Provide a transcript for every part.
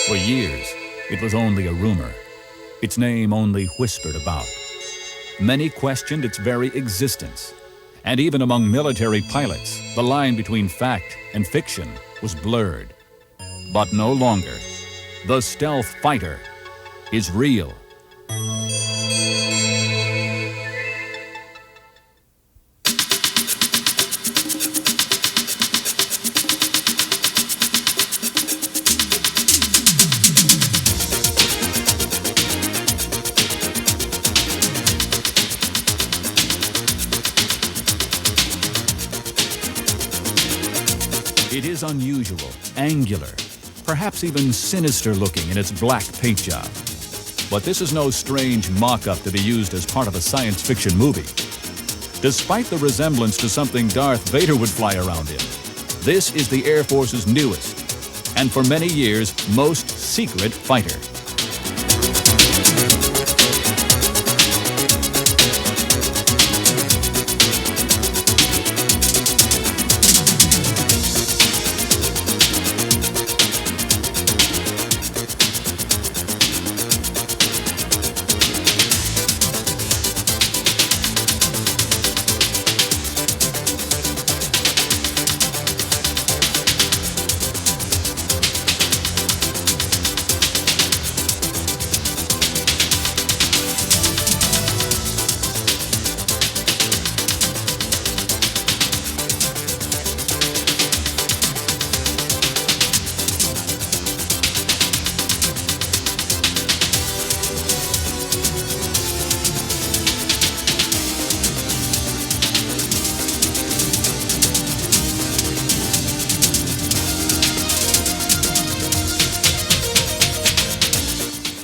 For years, it was only a rumor, its name only whispered about. Many questioned its very existence, and even among military pilots, the line between fact and fiction was blurred. But no longer. The stealth fighter is real. It is unusual, angular, perhaps even sinister looking in its black paint job. But this is no strange mock-up to be used as part of a science fiction movie. Despite the resemblance to something Darth Vader would fly around in, this is the Air Force's newest, and for many years, most secret fighter.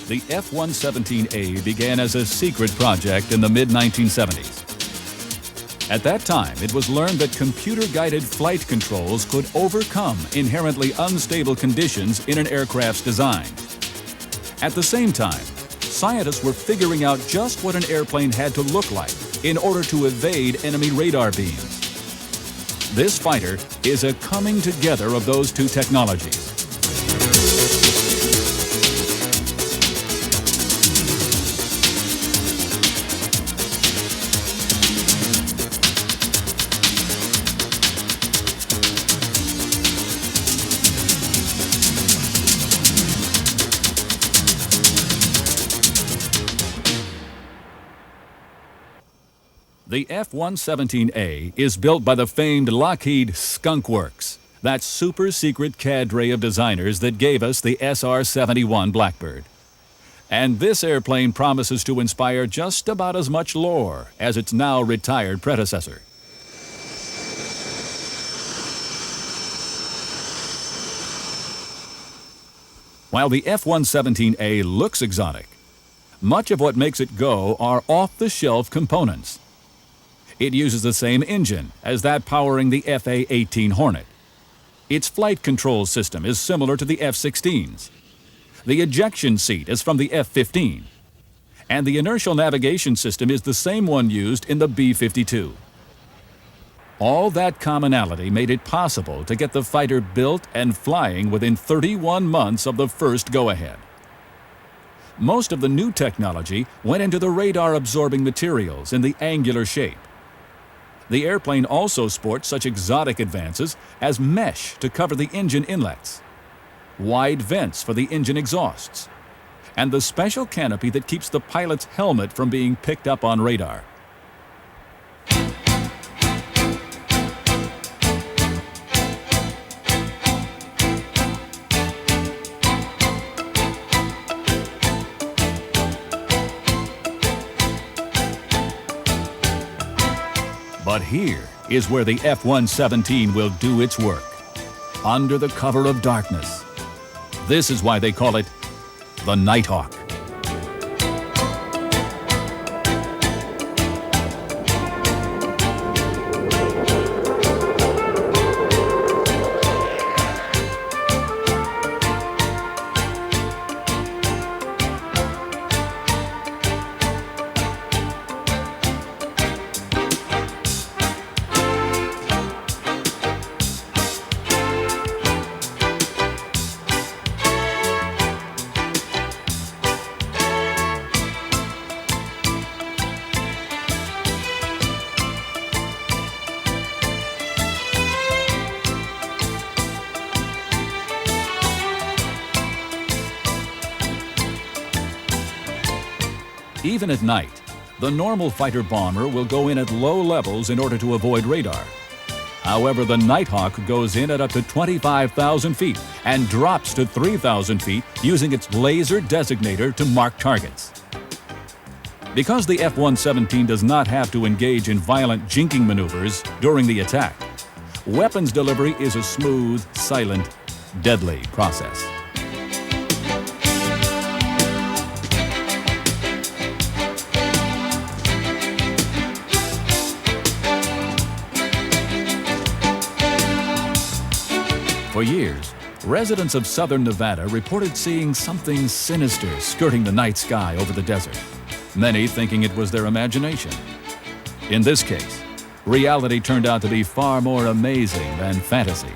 The F-117A began as a secret project in the mid-1970s. At that time, it was learned that computer-guided flight controls could overcome inherently unstable conditions in an aircraft's design. At the same time, scientists were figuring out just what an airplane had to look like in order to evade enemy radar beams. This fighter is a coming together of those two technologies. The F-117A is built by the famed Lockheed Skunk Works, that super-secret cadre of designers that gave us the SR-71 Blackbird. And this airplane promises to inspire just about as much lore as its now retired predecessor. While the F-117A looks exotic, much of what makes it go are off-the-shelf components. It uses the same engine as that powering the FA-18 Hornet. Its flight control system is similar to the F-16's. The ejection seat is from the F-15. And the inertial navigation system is the same one used in the B-52. All that commonality made it possible to get the fighter built and flying within 31 months of the first go-ahead. Most of the new technology went into the radar-absorbing materials in the angular shape. The airplane also sports such exotic advances as mesh to cover the engine inlets, wide vents for the engine exhausts, and the special canopy that keeps the pilot's helmet from being picked up on radar. But here is where the F-117 will do its work, under the cover of darkness. This is why they call it the Nighthawk. Even at night, the normal fighter-bomber will go in at low levels in order to avoid radar. However, the Nighthawk goes in at up to 25,000 feet and drops to 3,000 feet using its laser designator to mark targets. Because the F-117 does not have to engage in violent jinking maneuvers during the attack, weapons delivery is a smooth, silent, deadly process. For years, residents of southern Nevada reported seeing something sinister skirting the night sky over the desert, many thinking it was their imagination. In this case, reality turned out to be far more amazing than fantasy.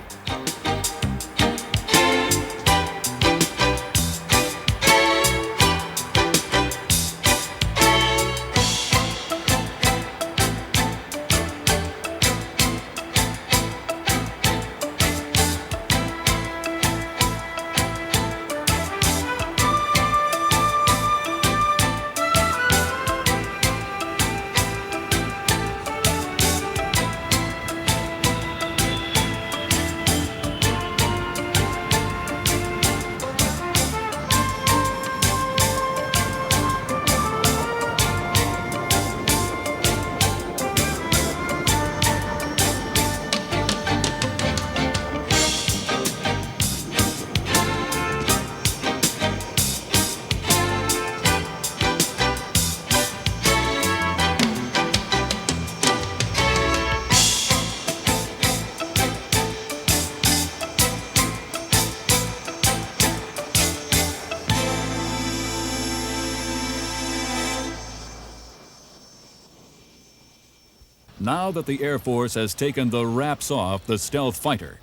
Now that the Air Force has taken the wraps off the stealth fighter,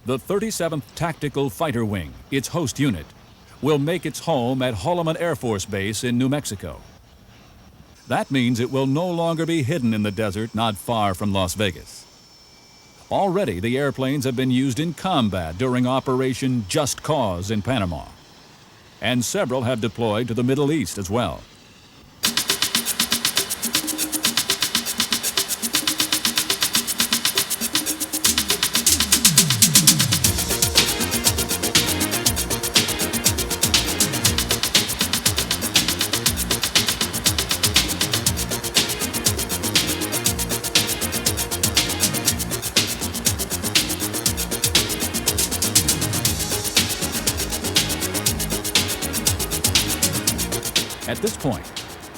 the 37th Tactical Fighter Wing, its host unit, will make its home at Holloman Air Force Base in New Mexico. That means it will no longer be hidden in the desert not far from Las Vegas. Already, the airplanes have been used in combat during Operation Just Cause in Panama, and several have deployed to the Middle East as well. At this point,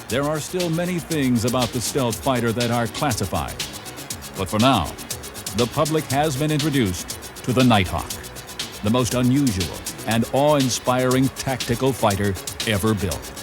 there are still many things about the stealth fighter that are classified. But for now, the public has been introduced to the Nighthawk, the most unusual and awe-inspiring tactical fighter ever built.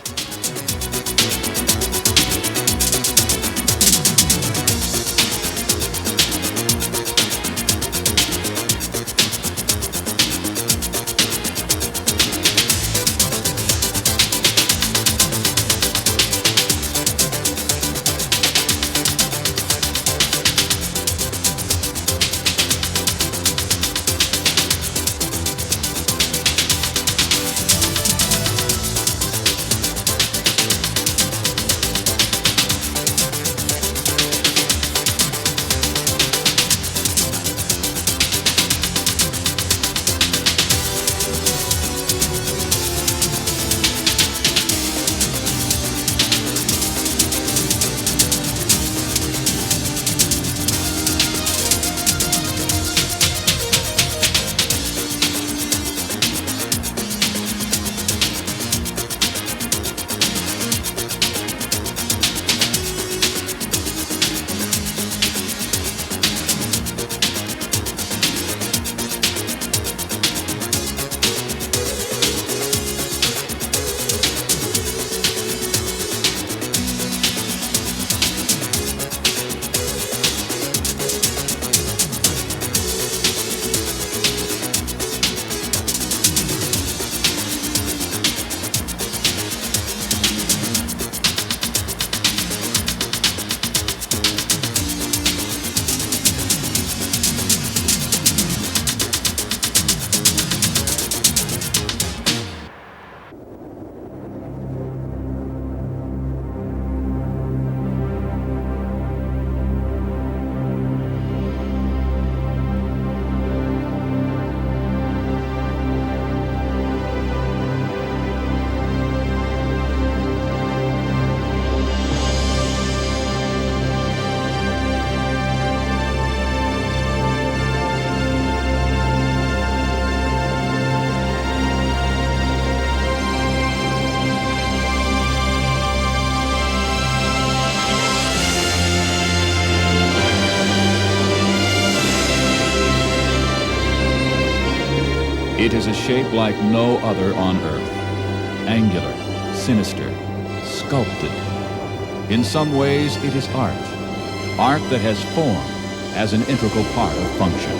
It is a shape like no other on Earth. Angular, sinister, sculpted. In some ways, it is art. Art that has form as an integral part of function.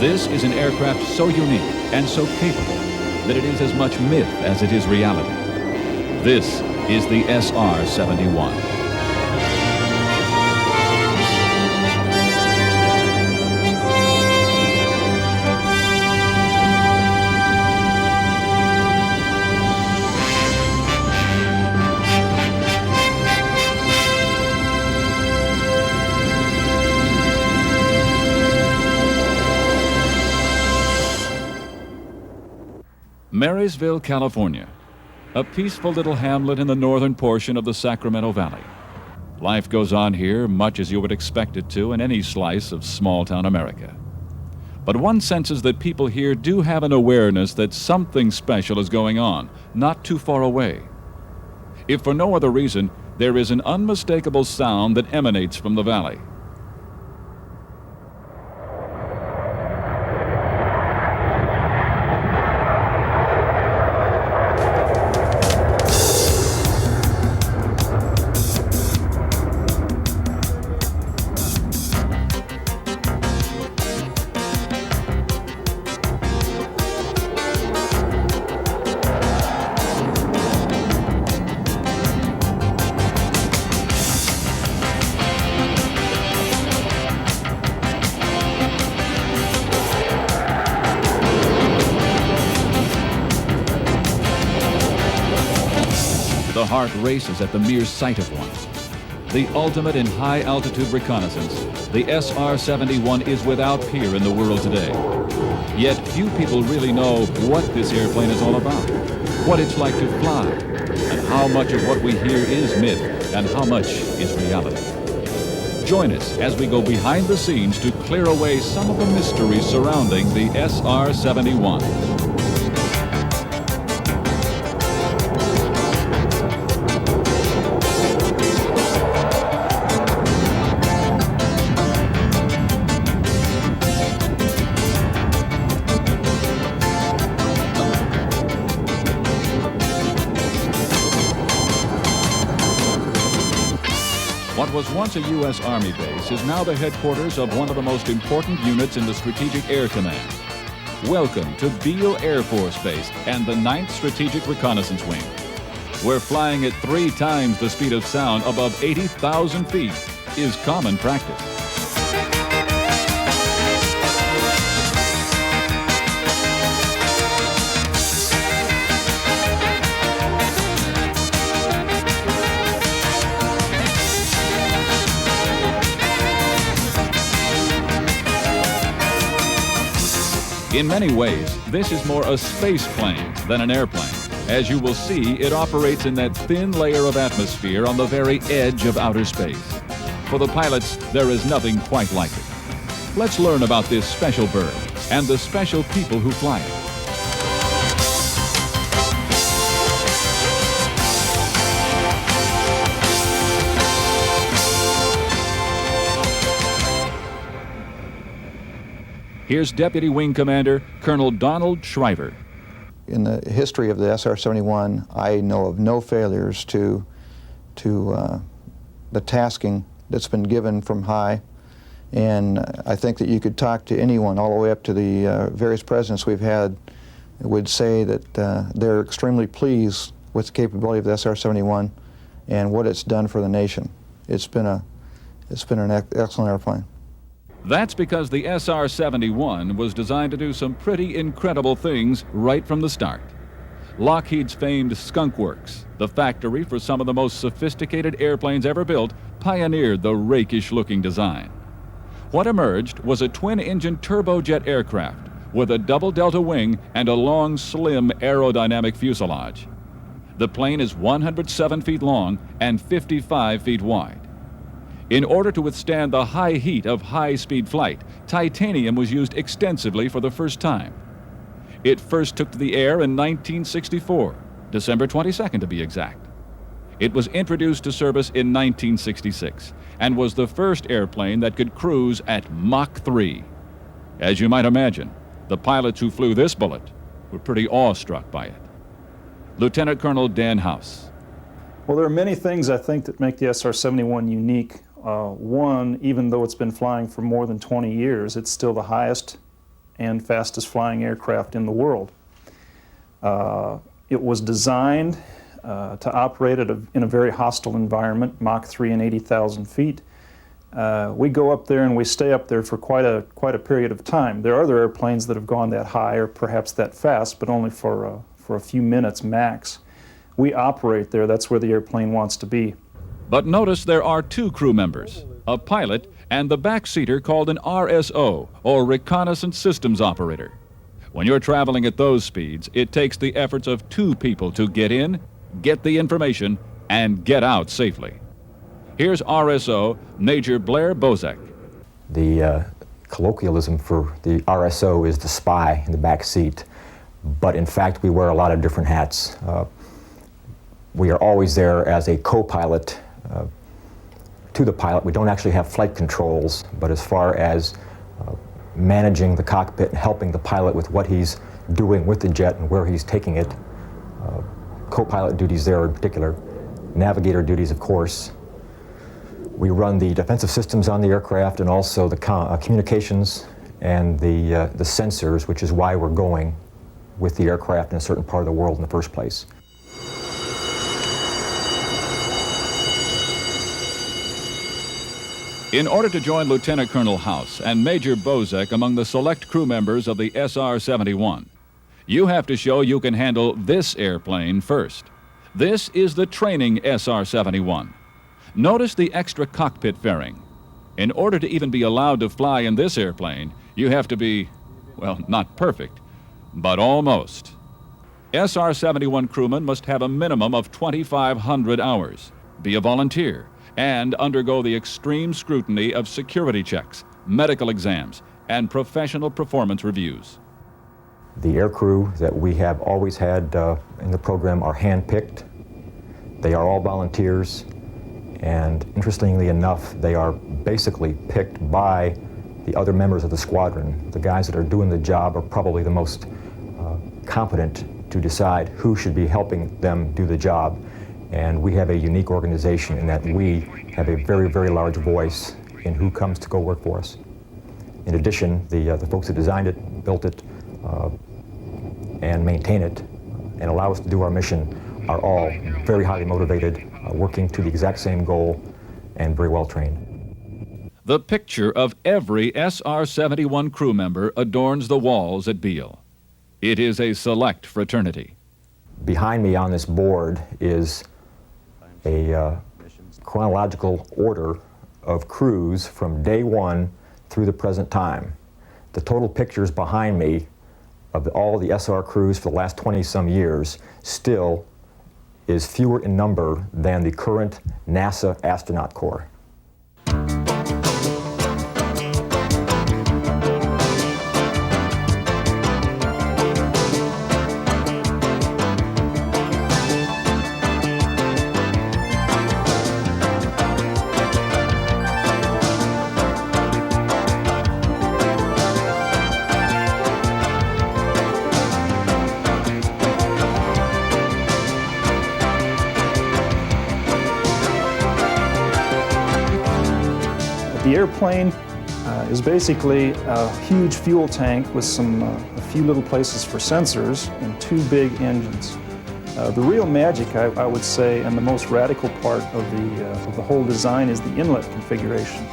This is an aircraft so unique and so capable that it is as much myth as it is reality. This is the SR-71. Marysville, California, a peaceful little hamlet in the northern portion of the Sacramento Valley. Life goes on here much as you would expect it to in any slice of small-town America. But one senses that people here do have an awareness that something special is going on, not too far away. If for no other reason, there is an unmistakable sound that emanates from the valley. The heart races at the mere sight of one. The ultimate in high-altitude reconnaissance, the SR-71 is without peer in the world today. Yet few people really know what this airplane is all about, what it's like to fly, and how much of what we hear is myth and how much is reality. Join us as we go behind the scenes to clear away some of the mysteries surrounding the SR-71. What was once a U.S. Army base is now the headquarters of one of the most important units in the Strategic Air Command. Welcome to Beale Air Force Base and the 9th Strategic Reconnaissance Wing. Where flying at 3 times the speed of sound above 80,000 feet is common practice. In many ways, this is more a space plane than an airplane. As you will see, it operates in that thin layer of atmosphere on the very edge of outer space. For the pilots, there is nothing quite like it. Let's learn about this special bird and the special people who fly it. Here's Deputy Wing Commander Colonel Donald Shriver. In the history of the SR-71, I know of no failures to the tasking that's been given from high, and I think that you could talk to anyone all the way up to the various presidents we've had would say that they're extremely pleased with the capability of the SR-71 and what it's done for the nation. It's been an excellent airplane. That's because the SR-71 was designed to do some pretty incredible things right from the start. Lockheed's famed Skunk Works, the factory for some of the most sophisticated airplanes ever built, pioneered the rakish-looking design. What emerged was a twin-engine turbojet aircraft with a double delta wing and a long, slim aerodynamic fuselage. The plane is 107 feet long and 55 feet wide. In order to withstand the high heat of high-speed flight, titanium was used extensively for the first time. It first took to the air in 1964, December 22nd to be exact. It was introduced to service in 1966 and was the first airplane that could cruise at Mach 3. As you might imagine, The pilots who flew this bullet were pretty awestruck by it. Lieutenant Colonel Dan House. Well, there are many things I think that make the SR-71 unique. One, even though it's been flying for more than 20 years, it's still the highest and fastest flying aircraft in the world. It was designed to operate in a very hostile environment, Mach 3 and 80,000 feet. We go up there and we stay up there for quite a period of time. There are other airplanes that have gone that high or perhaps that fast, but only for a few minutes max. We operate there. That's where the airplane wants to be. But notice there are two crew members, a pilot and the backseater called an RSO, or Reconnaissance Systems Operator. When you're traveling at those speeds, it takes the efforts of two people to get in, get the information, and get out safely. Here's RSO Major Blair Bozek. The colloquialism for the RSO is the spy in the back seat, but in fact we wear a lot of different hats. We are always there as a co-pilot to the pilot. We don't actually have flight controls, but as far as managing the cockpit and helping the pilot with what he's doing with the jet and where he's taking it, co-pilot duties there in particular, navigator duties of course. We run the defensive systems on the aircraft and also the communications and the sensors, which is why we're going with the aircraft in a certain part of the world in the first place. In order to join Lieutenant Colonel House and Major Bozek among the select crew members of the SR-71, you have to show you can handle this airplane first. This is the training SR-71. Notice the extra cockpit fairing. In order to even be allowed to fly in this airplane, you have to be, well, not perfect, but almost. SR-71 crewmen must have a minimum of 2,500 hours, be a volunteer, and undergo the extreme scrutiny of security checks, medical exams, and professional performance reviews. The aircrew that we have always had in the program are hand-picked. They are all volunteers. And interestingly enough, they are basically picked by the other members of the squadron. The guys that are doing the job are probably the most competent to decide who should be helping them do the job. And we have a unique organization in that we have a very, very large voice in who comes to go work for us. In addition, the folks that designed it, built it, and maintain it, and allow us to do our mission are all very highly motivated, working to the exact same goal, and very well trained. The picture of every SR-71 crew member adorns the walls at Beale. It is a select fraternity. Behind me on this board is a chronological order of crews from day one through the present time. The total pictures behind me of all the SR crews for the last 20-some years still is fewer in number than the current NASA astronaut corps. The airplane is basically a huge fuel tank with a few little places for sensors and two big engines. The real magic, I would say, and the most radical part of the whole design is the inlet configuration.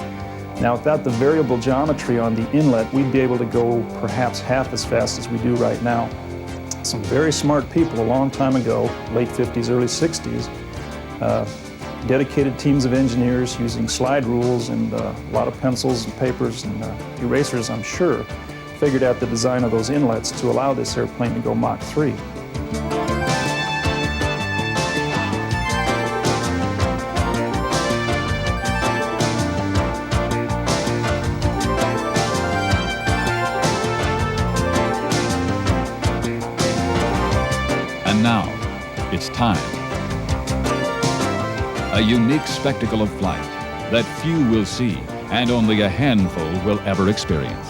Now, without the variable geometry on the inlet, we'd be able to go perhaps half as fast as we do right now. Some very smart people a long time ago, late 50s, early 60s, dedicated teams of engineers using slide rules and a lot of pencils and papers and erasers, I'm sure, figured out the design of those inlets to allow this airplane to go Mach 3. And now, it's time. A unique spectacle of flight that few will see and only a handful will ever experience.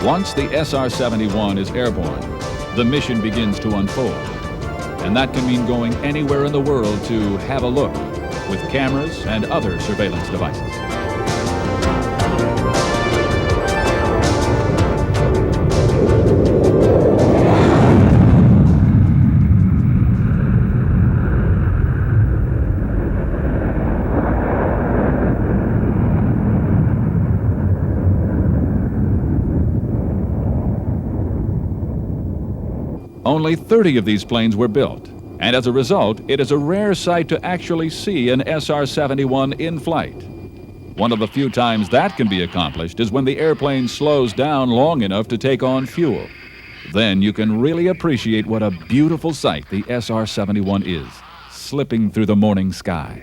Once the SR-71 is airborne, the mission begins to unfold. And that can mean going anywhere in the world to have a look with cameras and other surveillance devices. Only 30 of these planes were built, and as a result, it is a rare sight to actually see an SR-71 in flight. One of the few times that can be accomplished is when the airplane slows down long enough to take on fuel. Then you can really appreciate what a beautiful sight the SR-71 is, slipping through the morning sky.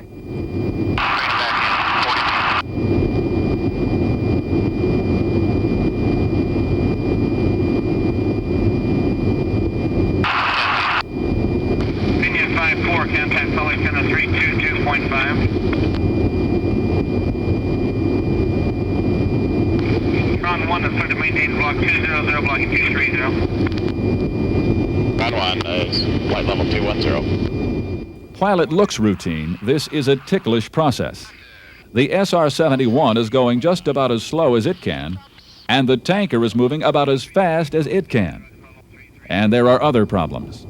Contact Sully Center 322.5. Ground 1 is clear to maintain block 200, blocking 230. Ground 1 is flight level 210. While it looks routine, this is a ticklish process. The SR-71 is going just about as slow as it can, and the tanker is moving about as fast as it can. And there are other problems.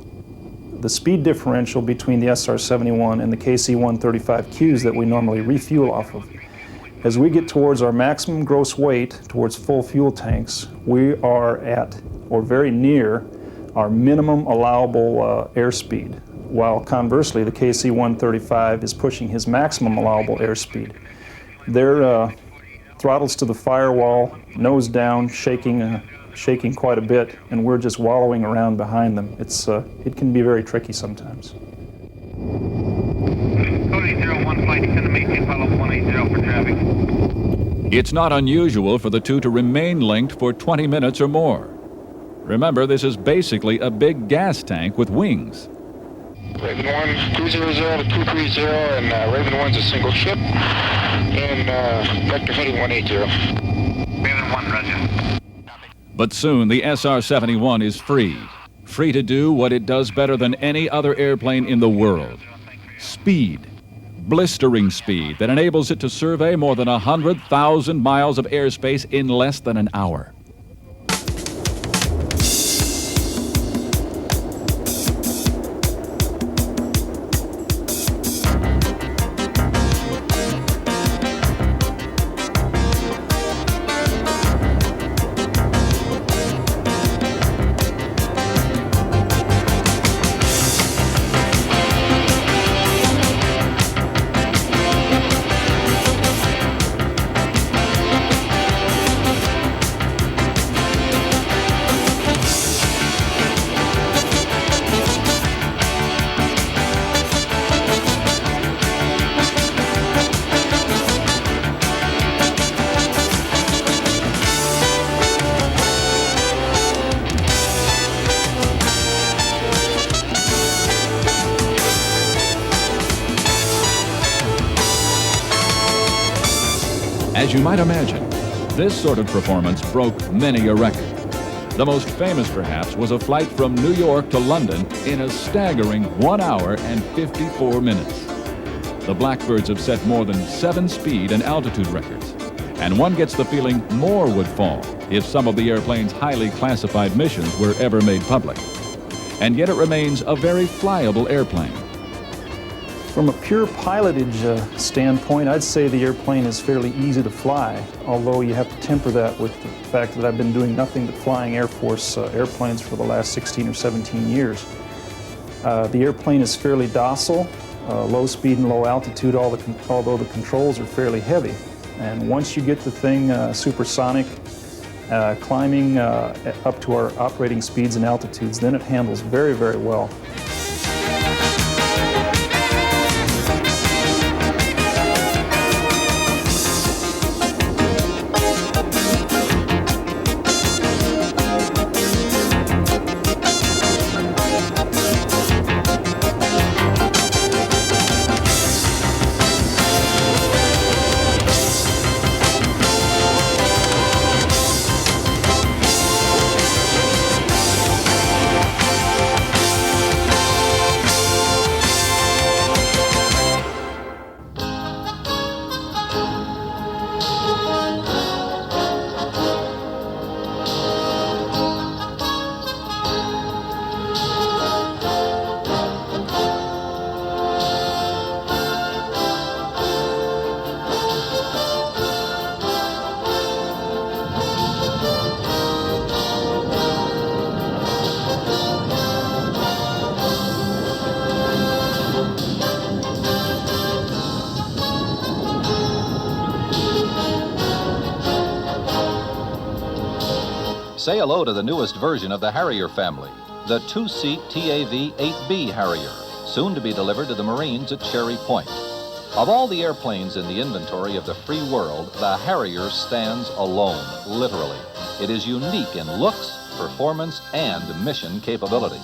The speed differential between the SR-71 and the KC-135Qs that we normally refuel off of. As we get towards our maximum gross weight, towards full fuel tanks, we are at, or very near, our minimum allowable airspeed, while conversely the KC-135 is pushing his maximum allowable airspeed. They're throttles to the firewall, nose down, shaking quite a bit, and we're just wallowing around behind them. It can be very tricky sometimes. Code 801 flight descend to maintain follow 180 for traffic. It's not unusual for the two to remain linked for 20 minutes or more. Remember, this is basically a big gas tank with wings. Raven 1, 200 to 230, and Raven 1's a single ship, and vector heading 180. Raven 1, roger. But soon the SR-71 is free to do what it does better than any other airplane in the world. Speed, blistering speed that enables it to survey more than 100,000 miles of airspace in less than an hour. As you might imagine, this sort of performance broke many a record. The most famous, perhaps, was a flight from New York to London in a staggering 1 hour and 54 minutes. The Blackbirds have set more than 7 speed and altitude records, and one gets the feeling more would fall if some of the airplane's highly classified missions were ever made public. And yet it remains a very flyable airplane. From a pure pilotage standpoint, I'd say the airplane is fairly easy to fly, although you have to temper that with the fact that I've been doing nothing but flying Air Force airplanes for the last 16 or 17 years. The airplane is fairly docile, low speed and low altitude, although the controls are fairly heavy. And once you get the thing supersonic, climbing up to our operating speeds and altitudes, then it handles very, very well. Say hello to the newest version of the Harrier family, the two-seat TAV-8B Harrier, soon to be delivered to the Marines at Cherry Point. Of all the airplanes in the inventory of the free world, the Harrier stands alone, literally. It is unique in looks, performance, and mission capability.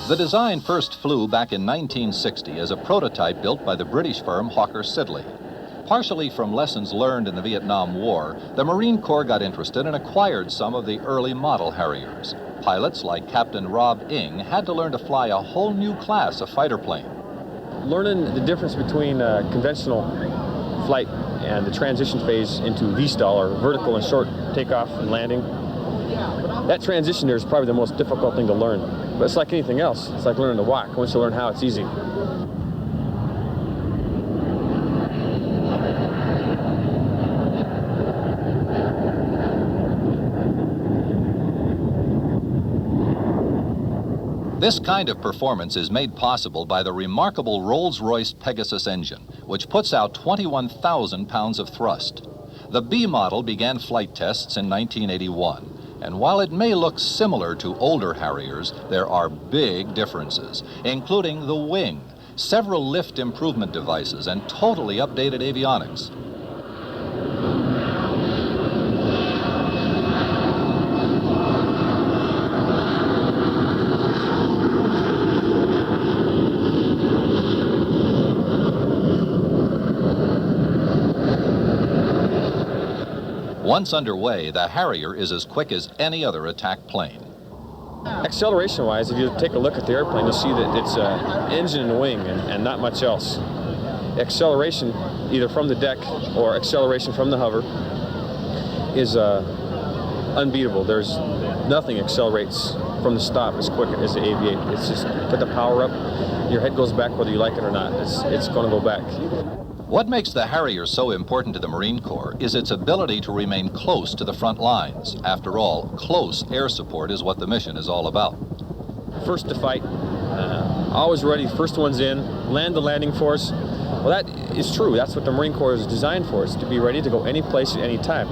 The design first flew back in 1960 as a prototype built by the British firm Hawker Siddeley. Partially from lessons learned in the Vietnam War, the Marine Corps got interested and acquired some of the early model Harriers. Pilots like Captain Rob Ing had to learn to fly a whole new class of fighter plane. Learning the difference between conventional flight and the transition phase into VSTOL, or vertical and short takeoff and landing, that transition there is probably the most difficult thing to learn. But it's like anything else. It's like learning to walk. Once you learn how, it's easy. This kind of performance is made possible by the remarkable Rolls-Royce Pegasus engine, which puts out 21,000 pounds of thrust. The B model began flight tests in 1981. And while it may look similar to older Harriers, there are big differences, including the wing, several lift improvement devices, and totally updated avionics. Once underway, the Harrier is as quick as any other attack plane. Acceleration-wise, if you take a look at the airplane, you'll see that it's an engine and wing and not much else. Acceleration, either from the deck or acceleration from the hover, is unbeatable. There's nothing accelerates from the stop as quick as the Aviate. It's just put the power up, your head goes back whether you like it or not. It's going to go back. What makes the Harrier so important to the Marine Corps is its ability to remain close to the front lines. After all, close air support is what the mission is all about. First to fight, always ready, first one's in, land the landing force. Well, that is true. That's what the Marine Corps is designed for, is to be ready to go any place at any time.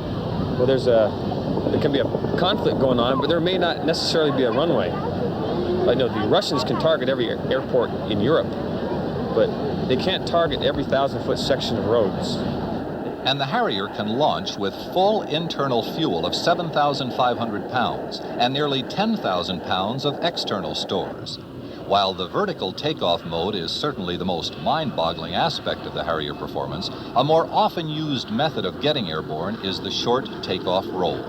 Well, there can be a conflict going on, but there may not necessarily be a runway. Like, the Russians can target every airport in Europe, but they can't target every 1,000-foot section of roads. And the Harrier can launch with full internal fuel of 7,500 pounds and nearly 10,000 pounds of external stores. While the vertical takeoff mode is certainly the most mind-boggling aspect of the Harrier performance, a more often used method of getting airborne is the short takeoff roll.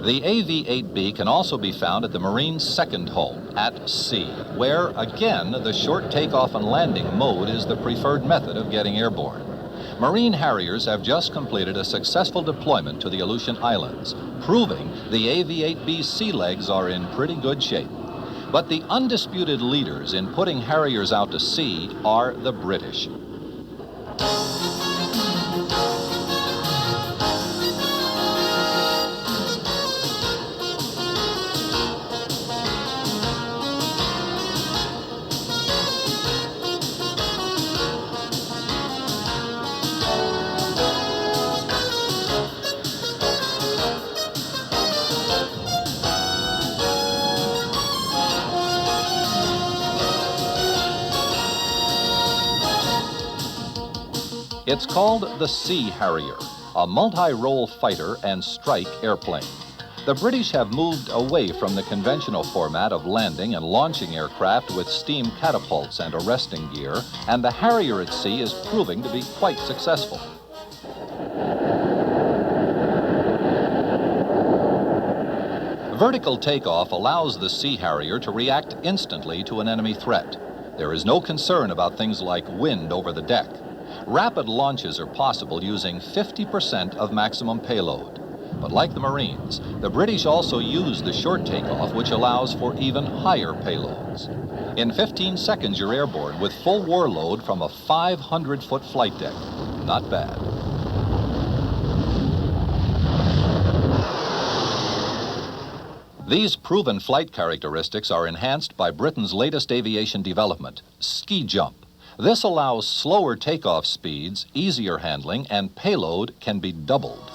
The AV-8B can also be found at the Marines' second home, at sea, where, again, the short takeoff and landing mode is the preferred method of getting airborne. Marine Harriers have just completed a successful deployment to the Aleutian Islands, proving the AV-8B sea legs are in pretty good shape. But the undisputed leaders in putting Harriers out to sea are the British. It's called the Sea Harrier, a multi-role fighter and strike airplane. The British have moved away from the conventional format of landing and launching aircraft with steam catapults and arresting gear, and the Harrier at sea is proving to be quite successful. Vertical takeoff allows the Sea Harrier to react instantly to an enemy threat. There is no concern about things like wind over the deck. Rapid launches are possible using 50% of maximum payload. But like the Marines, the British also use the short takeoff, which allows for even higher payloads. In 15 seconds, you're airborne with full war load from a 500-foot flight deck. Not bad. These proven flight characteristics are enhanced by Britain's latest aviation development, ski jump. This allows slower takeoff speeds, easier handling, and payload can be doubled.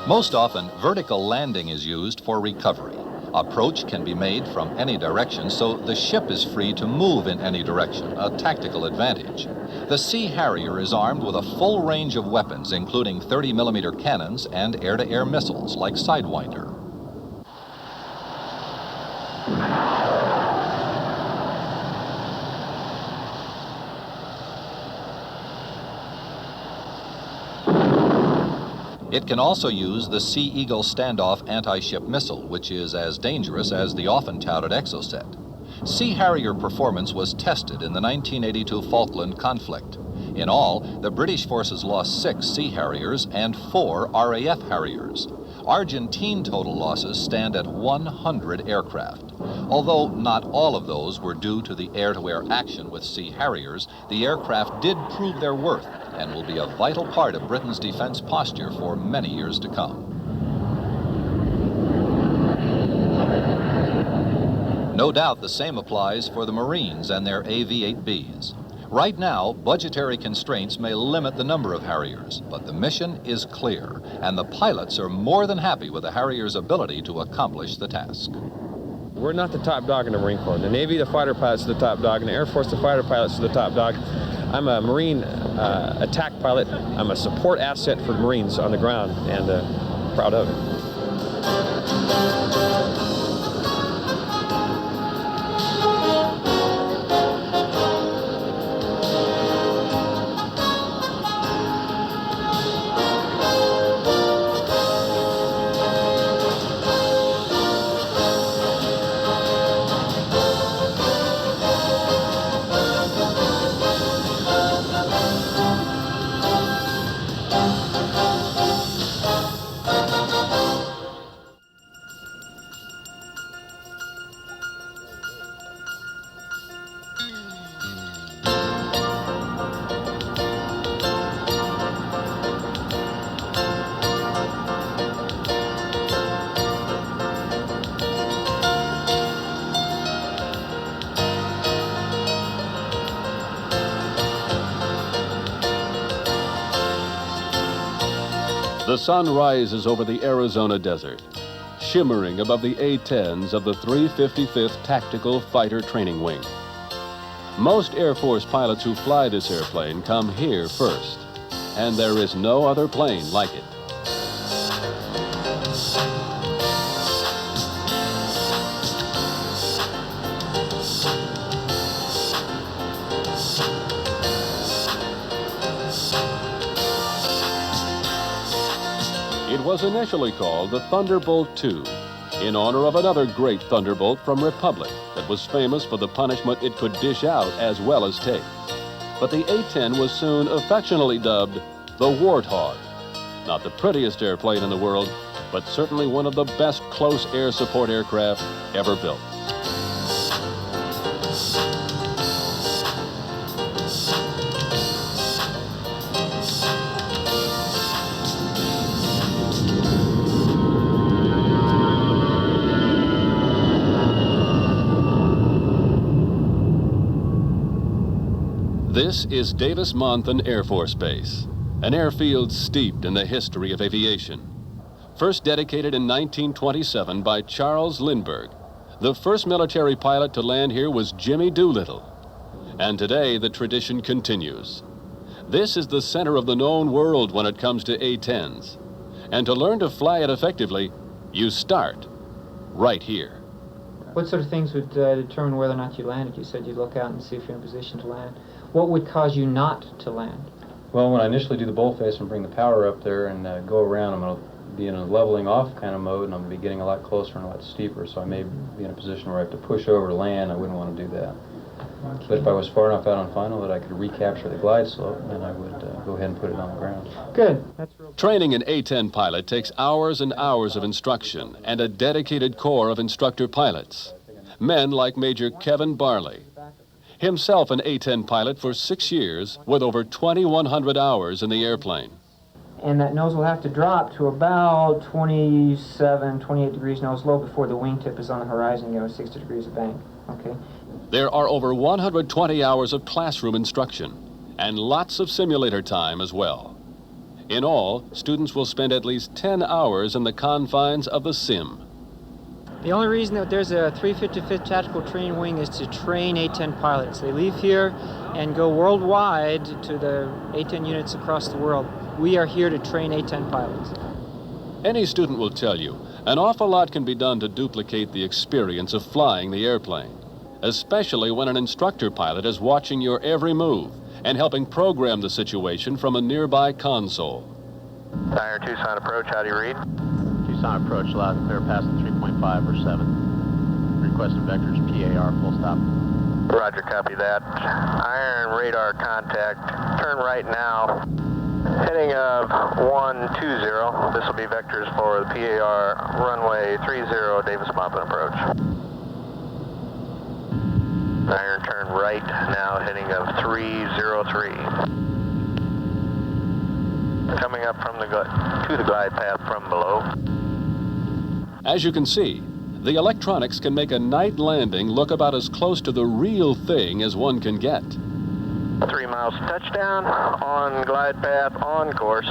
Most often, vertical landing is used for recovery. Approach can be made from any direction, so the ship is free to move in any direction, a tactical advantage. The Sea Harrier is armed with a full range of weapons, including 30mm cannons and air-to-air missiles like Sidewinder. It can also use the Sea Eagle standoff anti-ship missile, which is as dangerous as the often touted Exocet. Sea Harrier performance was tested in the 1982 Falkland conflict. In all, the British forces lost 6 Sea Harriers and 4 RAF Harriers. Argentine total losses stand at 100 aircraft. Although not all of those were due to the air-to-air action with Sea Harriers, the aircraft did prove their worth and will be a vital part of Britain's defense posture for many years to come. No doubt the same applies for the Marines and their AV-8Bs. Right now, budgetary constraints may limit the number of Harriers, but the mission is clear, and the pilots are more than happy with the Harrier's ability to accomplish the task. We're not the top dog in the Marine Corps. In the Navy, the fighter pilots are the top dog. In the Air Force, the fighter pilots are the top dog. I'm a Marine attack pilot. I'm a support asset for Marines on the ground, and proud of it. The sun rises over the Arizona desert, shimmering above the A-10s of the 355th Tactical Fighter Training Wing. Most Air Force pilots who fly this airplane come here first, and there is no other plane like it. It was initially called the Thunderbolt II, in honor of another great Thunderbolt from Republic that was famous for the punishment it could dish out as well as take. But the A-10 was soon affectionately dubbed the Warthog. Not the prettiest airplane in the world, but certainly one of the best close air support aircraft ever built. This is Davis-Monthan Air Force Base, an airfield steeped in the history of aviation. First dedicated in 1927 by Charles Lindbergh, the first military pilot to land here was Jimmy Doolittle. And today the tradition continues. This is the center of the known world when it comes to A-10s. And to learn to fly it effectively, you start right here. What sort of things would determine whether or not you landed? You said you'd look out and see if you're in a position to land. What would cause you not to land? Well, when I initially do the bowl face and bring the power up there and go around, I'm going to be in a leveling off kind of mode, and I'm going to be getting a lot closer and a lot steeper, so I may be in a position where I have to push over to land. I wouldn't want to do that. Okay. But if I was far enough out on final that I could recapture the glide slope, then I would go ahead and put it on the ground. Good. That's real. Training an A-10 pilot takes hours and hours of instruction and a dedicated corps of instructor pilots. Men like Major Kevin Barley, himself an A-10 pilot for 6 years with over 2,100 hours in the airplane. And that nose will have to drop to about 27, 28 degrees nose low before the wingtip is on the horizon, 60 degrees of bank. Okay. There are over 120 hours of classroom instruction and lots of simulator time as well. In all, students will spend at least 10 hours in the confines of the sim. The only reason that there's a 355th Tactical Training Wing is to train A-10 pilots. They leave here and go worldwide to the A-10 units across the world. We are here to train A-10 pilots. Any student will tell you an awful lot can be done to duplicate the experience of flying the airplane, especially when an instructor pilot is watching your every move and helping program the situation from a nearby console. Iron Tucson approach, how do you read? Tucson approach, loud and clear, passing 3.5 or 7. Requesting vectors PAR, full stop. Roger, copy that. Iron radar contact, turn right now. Heading of 120, this will be vectors for the PAR, runway 30, Davis Moffett approach. Iron turn right now, heading of 303. Coming up from to the glide path from below. As you can see, the electronics can make a night landing look about as close to the real thing as one can get. 3 miles touchdown, on glide path, on course.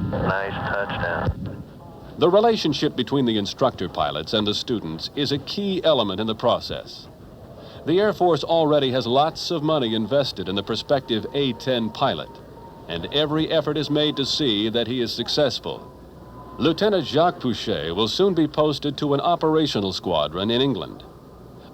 Nice touchdown. The relationship between the instructor pilots and the students is a key element in the process. The Air Force already has lots of money invested in the prospective A-10 pilot, and every effort is made to see that he is successful. Lieutenant Jacques Pouchet will soon be posted to an operational squadron in England.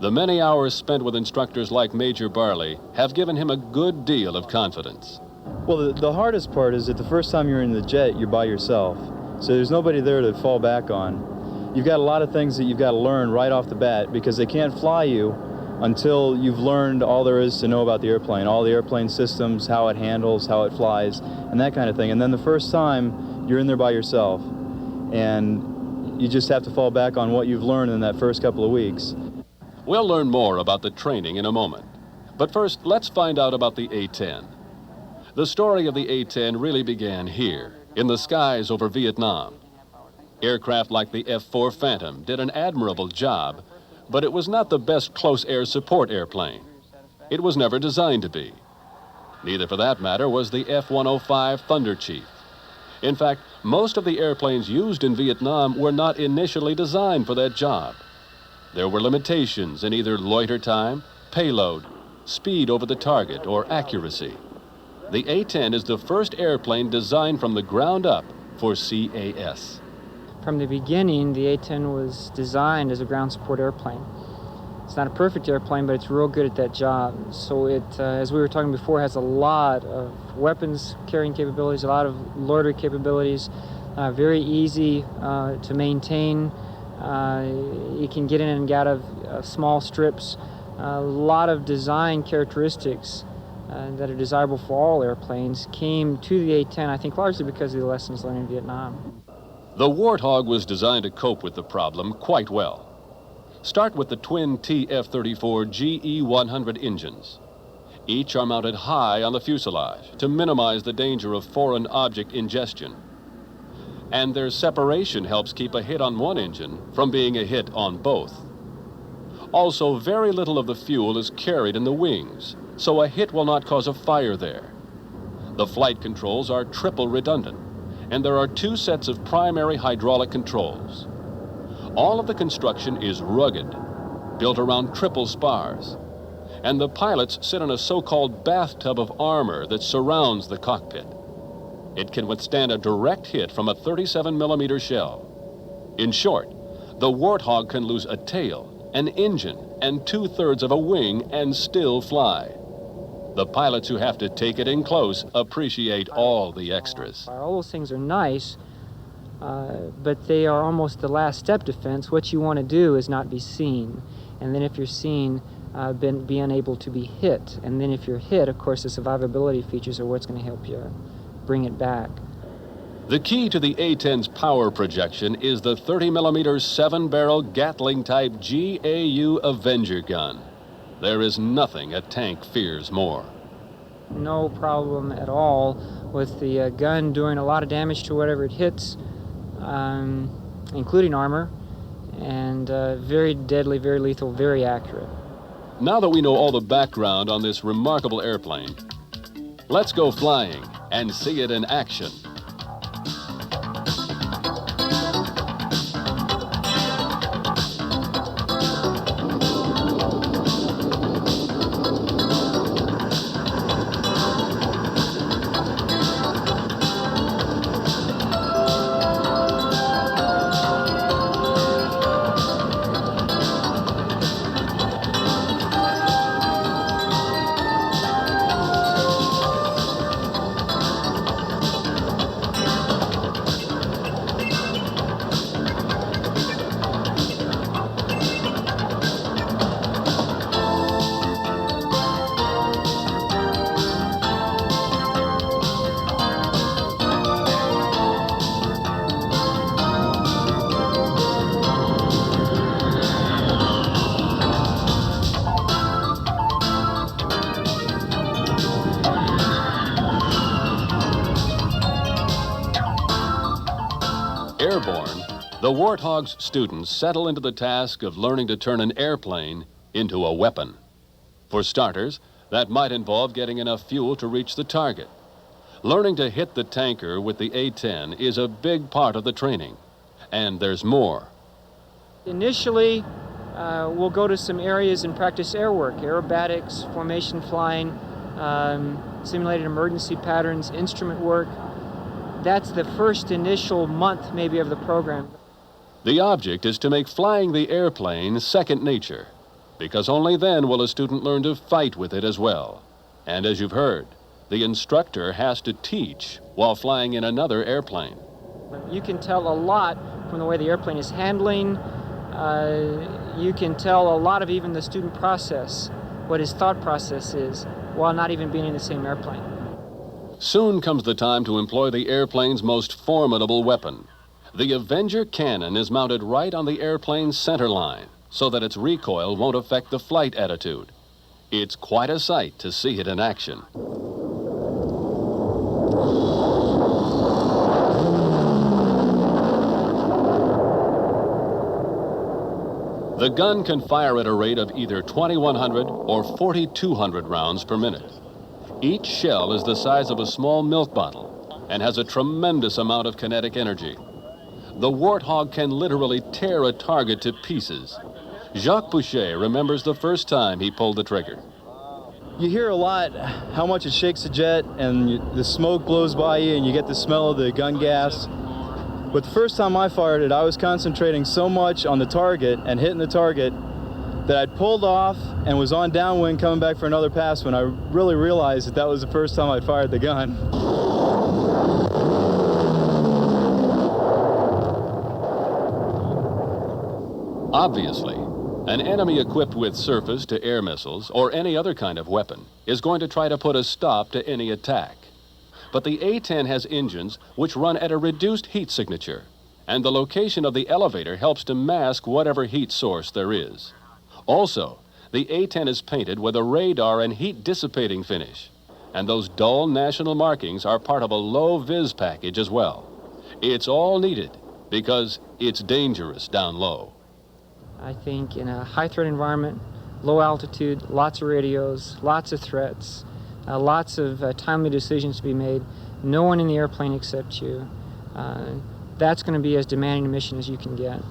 The many hours spent with instructors like Major Barley have given him a good deal of confidence. Well, the hardest part is that the first time you're in the jet, you're by yourself. So there's nobody there to fall back on. You've got a lot of things that you've got to learn right off the bat because they can't fly you until you've learned all there is to know about the airplane, all the airplane systems, how it handles, how it flies, and that kind of thing. And then the first time, you're in there by yourself. And you just have to fall back on what you've learned in that first couple of weeks. We'll learn more about the training in a moment. But first, let's find out about the A-10. The story of the A-10 really began here, in the skies over Vietnam. Aircraft like the F-4 Phantom did an admirable job, but it was not the best close air support airplane. It was never designed to be. Neither, for that matter, was the F-105 Thunder Chief. In fact, most of the airplanes used in Vietnam were not initially designed for that job. There were limitations in either loiter time, payload, speed over the target, or accuracy. The A-10 is the first airplane designed from the ground up for CAS. From the beginning, the A-10 was designed as a ground support airplane. It's not a perfect airplane, but it's real good at that job. So it, as we were talking before, has a lot of weapons carrying capabilities, a lot of loiter capabilities, very easy to maintain. You can get in and get out of small strips. A lot of design characteristics that are desirable for all airplanes came to the A-10, I think largely because of the lessons learned in Vietnam. The Warthog was designed to cope with the problem quite well. Start with the twin TF-34 GE-100 engines. Each are mounted high on the fuselage to minimize the danger of foreign object ingestion. And their separation helps keep a hit on one engine from being a hit on both. Also, very little of the fuel is carried in the wings, so a hit will not cause a fire there. The flight controls are triple redundant, and there are 2 sets of primary hydraulic controls. All of the construction is rugged, built around triple spars. And the pilots sit in a so-called bathtub of armor that surrounds the cockpit. It can withstand a direct hit from a 37mm shell. In short, the Warthog can lose a tail, an engine, and 2/3 of a wing and still fly. The pilots who have to take it in close appreciate all the extras. All those things are nice, but they are almost the last step defense. What you want to do is not be seen. And then if you're seen, be unable to be hit. And then if you're hit, of course, the survivability features are what's going to help you bring it back. The key to the A-10's power projection is the 30mm 7-barrel Gatling-type GAU Avenger gun. There is nothing a tank fears more. No problem at all with the gun doing a lot of damage to whatever it hits, including armor, and very deadly, very lethal, very accurate. Now that we know all the background on this remarkable airplane, let's go flying and see it in action. Airborne, the Warthog's students settle into the task of learning to turn an airplane into a weapon. For starters, that might involve getting enough fuel to reach the target. Learning to hit the tanker with the A-10 is a big part of the training. And there's more. Initially, we'll go to some areas and practice air work, aerobatics, formation flying, simulated emergency patterns, instrument work. That's the first initial month, maybe, of the program. The object is to make flying the airplane second nature, because only then will a student learn to fight with it as well. And as you've heard, the instructor has to teach while flying in another airplane. You can tell a lot from the way the airplane is handling. You can tell a lot of even the student process, what his thought process is, while not even being in the same airplane. Soon comes the time to employ the airplane's most formidable weapon. The Avenger cannon is mounted right on the airplane's center line so that its recoil won't affect the flight attitude. It's quite a sight to see it in action. The gun can fire at a rate of either 2,100 or 4,200 rounds per minute. Each shell is the size of a small milk bottle and has a tremendous amount of kinetic energy. The Warthog can literally tear a target to pieces. Jacques Boucher remembers the first time he pulled the trigger. You hear a lot how much it shakes the jet, and the smoke blows by you and you get the smell of the gun gas. But the first time I fired it, I was concentrating so much on the target and hitting the target that I'd pulled off and was on downwind coming back for another pass when I really realized that that was the first time I'd fired the gun. Obviously, an enemy equipped with surface-to-air missiles or any other kind of weapon is going to try to put a stop to any attack. But the A-10 has engines which run at a reduced heat signature, and the location of the elevator helps to mask whatever heat source there is. Also, the A-10 is painted with a radar and heat-dissipating finish, and those dull national markings are part of a low-vis package as well. It's all needed because it's dangerous down low. I think in a high-threat environment, low altitude, lots of radios, lots of threats, lots of timely decisions to be made, no one in the airplane except you. That's going to be as demanding a mission as you can get.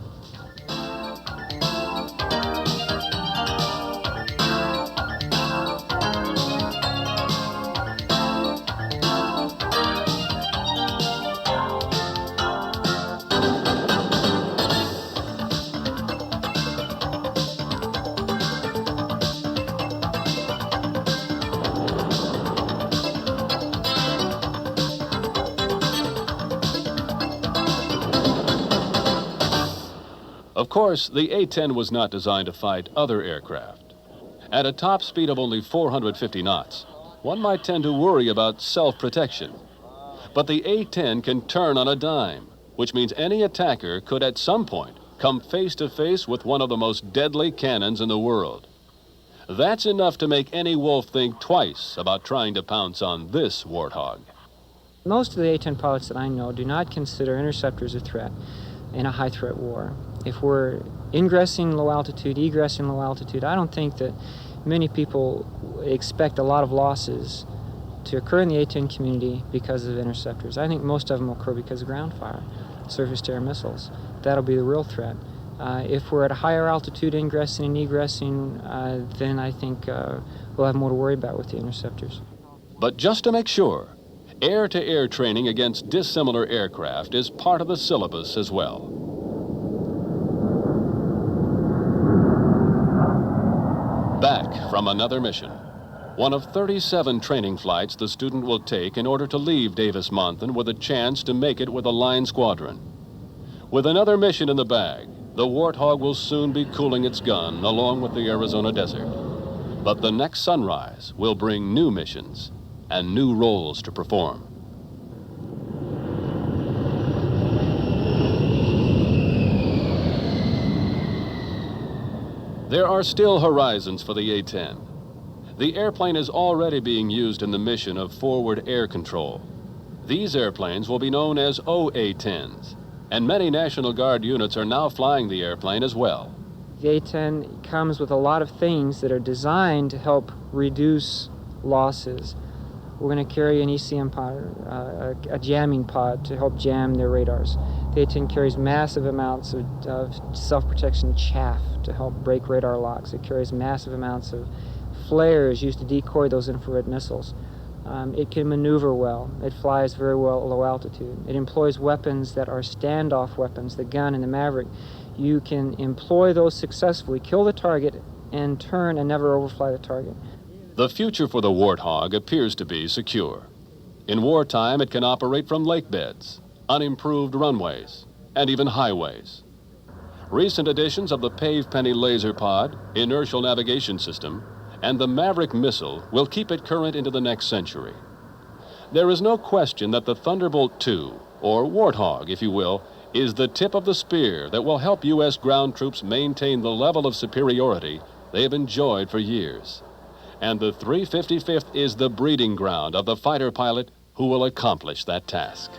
course, the A-10 was not designed to fight other aircraft. At a top speed of only 450 knots, one might tend to worry about self-protection. But the A-10 can turn on a dime, which means any attacker could at some point come face to face with one of the most deadly cannons in the world. That's enough to make any wolf think twice about trying to pounce on this warthog. Most of the A-10 pilots that I know do not consider interceptors a threat in a high-threat war. If we're ingressing low altitude, egressing low altitude, I don't think that many people expect a lot of losses to occur in the A-10 community because of interceptors. I think most of them will occur because of ground fire, surface-to-air missiles. That'll be the real threat. If we're at a higher altitude ingressing and egressing, then I think we'll have more to worry about with the interceptors. But just to make sure, air-to-air training against dissimilar aircraft is part of the syllabus as well. Back from another mission. One of 37 training flights the student will take in order to leave Davis-Monthan with a chance to make it with a line squadron. With another mission in the bag, the Warthog will soon be cooling its gun along with the Arizona desert. But the next sunrise will bring new missions and new roles to perform. There are still horizons for the A-10. The airplane is already being used in the mission of forward air control. These airplanes will be known as OA-10s, and many National Guard units are now flying the airplane as well. The A-10 comes with a lot of things that are designed to help reduce losses. We're going to carry an ECM pod, a jamming pod to help jam their radars. The A-10 carries massive amounts of self-protection chaff to help break radar locks. It carries massive amounts of flares used to decoy those infrared missiles. It can maneuver well. It flies very well at low altitude. It employs weapons that are standoff weapons, the gun and the Maverick. You can employ those successfully, kill the target, and turn and never overfly the target. The future for the Warthog appears to be secure. In wartime, it can operate from lake beds, unimproved runways, and even highways. Recent additions of the Pave Penny laser pod, inertial navigation system, and the Maverick missile will keep it current into the next century. There is no question that the Thunderbolt II, or Warthog, if you will, is the tip of the spear that will help U.S. ground troops maintain the level of superiority they have enjoyed for years. And the 355th is the breeding ground of the fighter pilot who will accomplish that task.